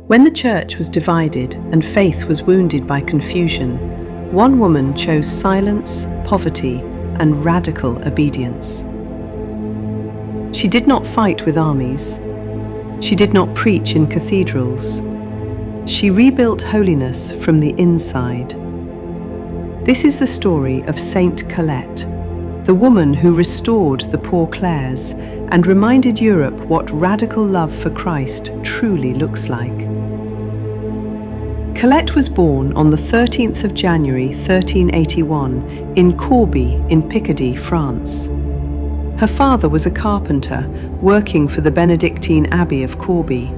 When the church was divided and faith was wounded by confusion, one woman chose silence, poverty, and radical obedience. She did not fight with armies. She did not preach in cathedrals. She rebuilt holiness from the inside. This is the story of Saint Colette, the woman who restored the Poor Clares and reminded Europe what radical love for Christ truly looks like. Colette was born on the 13th of January 1381 in Corbie in Picardy, France. Her father was a carpenter working for the Benedictine Abbey of Corbie.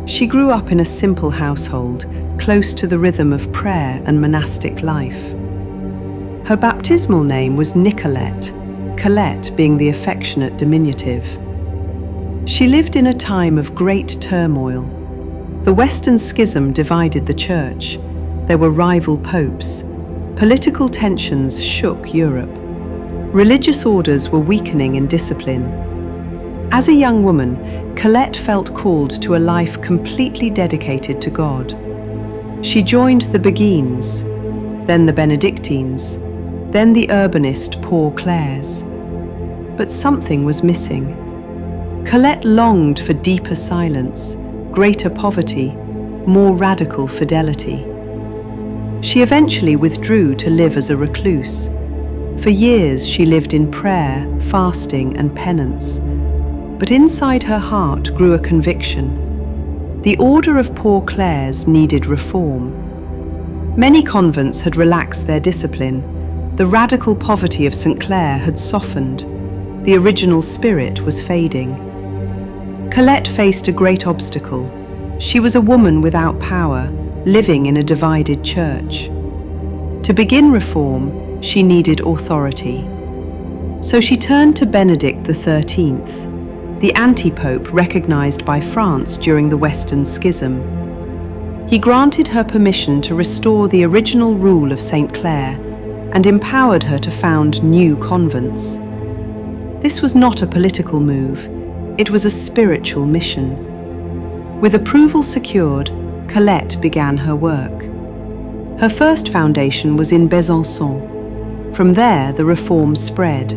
She grew up in a simple household, close to the rhythm of prayer and monastic life. Her baptismal name was Nicolette, Colette being the affectionate diminutive. She lived in a time of great turmoil. The Western Schism divided the church. There were rival popes. Political tensions shook Europe. Religious orders were weakening in discipline. As a young woman, Colette felt called to a life completely dedicated to God. She joined the Beguines, then the Benedictines, then the urbanist Poor Clares. But something was missing. Colette longed for deeper silence, greater poverty, more radical fidelity. She eventually withdrew to live as a recluse. For years she lived in prayer, fasting, and penance. But inside her heart grew a conviction. The order of Poor Clares needed reform. Many convents had relaxed their discipline. The radical poverty of St. Clare had softened. The original spirit was fading. Colette faced a great obstacle. She was a woman without power, living in a divided church. To begin reform, she needed authority. So she turned to Benedict XIII, the anti-pope recognized by France during the Western Schism. He granted her permission to restore the original rule of St. Clare and empowered her to found new convents. This was not a political move. It was a spiritual mission. With approval secured, Colette began her work. Her first foundation was in Besançon. From there, the reform spread.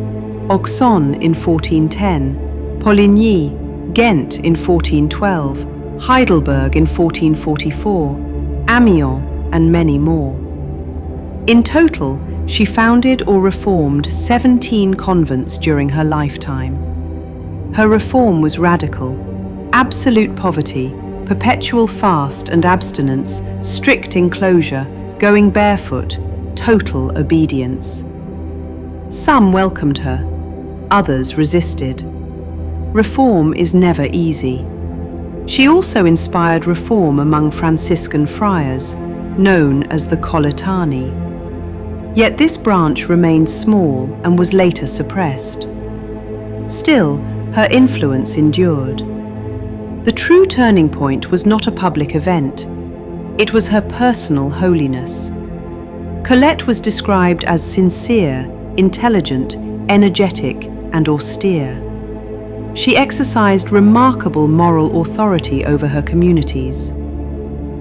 Auxonne in 1410, Poligny, Ghent in 1412, Heidelberg in 1444, Amiens, and many more. In total, she founded or reformed 17 convents during her lifetime. Her reform was radical: absolute poverty, perpetual fast and abstinence, strict enclosure, going barefoot, total obedience. Some welcomed her, others resisted. Reform is never easy. She also inspired reform among Franciscan friars, known as the Coletani. Yet this branch remained small and was later suppressed. Still, her influence endured. The true turning point was not a public event. It was her personal holiness. Colette was described as sincere, intelligent, energetic, and austere. She exercised remarkable moral authority over her communities.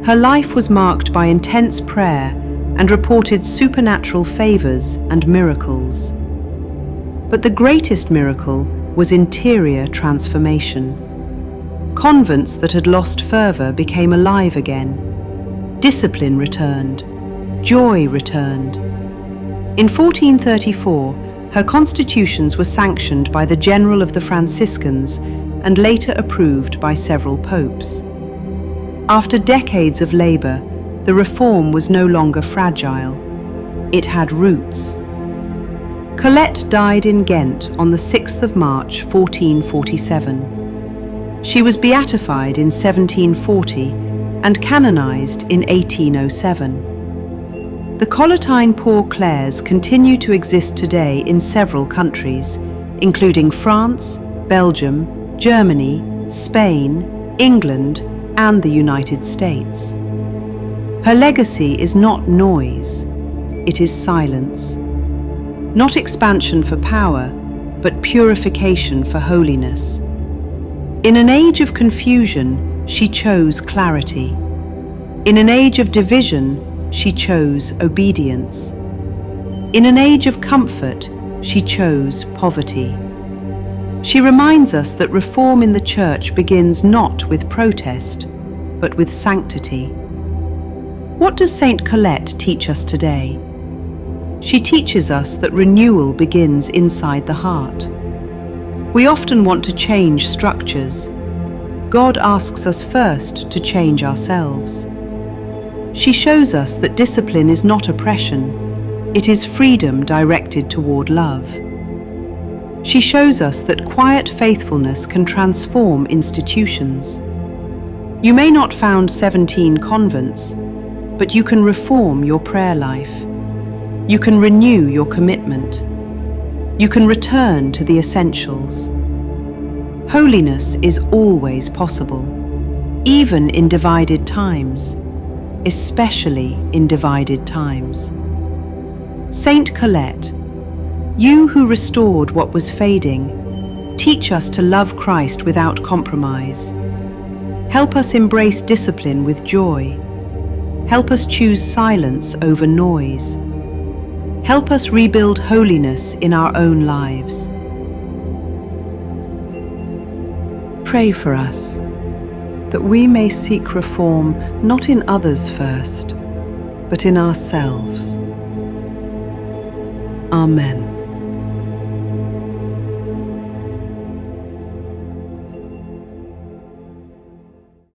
Her life was marked by intense prayer and reported supernatural favors and miracles. But the greatest miracle was interior transformation. Convents that had lost fervor became alive again. Discipline returned. Joy returned. In 1434, her constitutions were sanctioned by the General of the Franciscans and later approved by several popes. After decades of labor, the reform was no longer fragile. It had roots. Colette died in Ghent on the 6th of March 1447. She was beatified in 1740 and canonized in 1807. The Coletine Poor Clares continue to exist today in several countries, including France, Belgium, Germany, Spain, England, and the United States. Her legacy is not noise, it is silence. Not expansion for power, but purification for holiness. In an age of confusion, she chose clarity. In an age of division, she chose obedience. In an age of comfort, she chose poverty. She reminds us that reform in the Church begins not with protest, but with sanctity. What does Saint Colette teach us today? She teaches us that renewal begins inside the heart. We often want to change structures. God asks us first to change ourselves. She shows us that discipline is not oppression, it is freedom directed toward love. She shows us that quiet faithfulness can transform institutions. You may not found 17 convents, but you can reform your prayer life. You can renew your commitment. You can return to the essentials. Holiness is always possible, even in divided times, especially in divided times. Saint Colette, you who restored what was fading, teach us to love Christ without compromise. Help us embrace discipline with joy. Help us choose silence over noise. Help us rebuild holiness in our own lives. Pray for us, that we may seek reform not in others first, but in ourselves. Amen.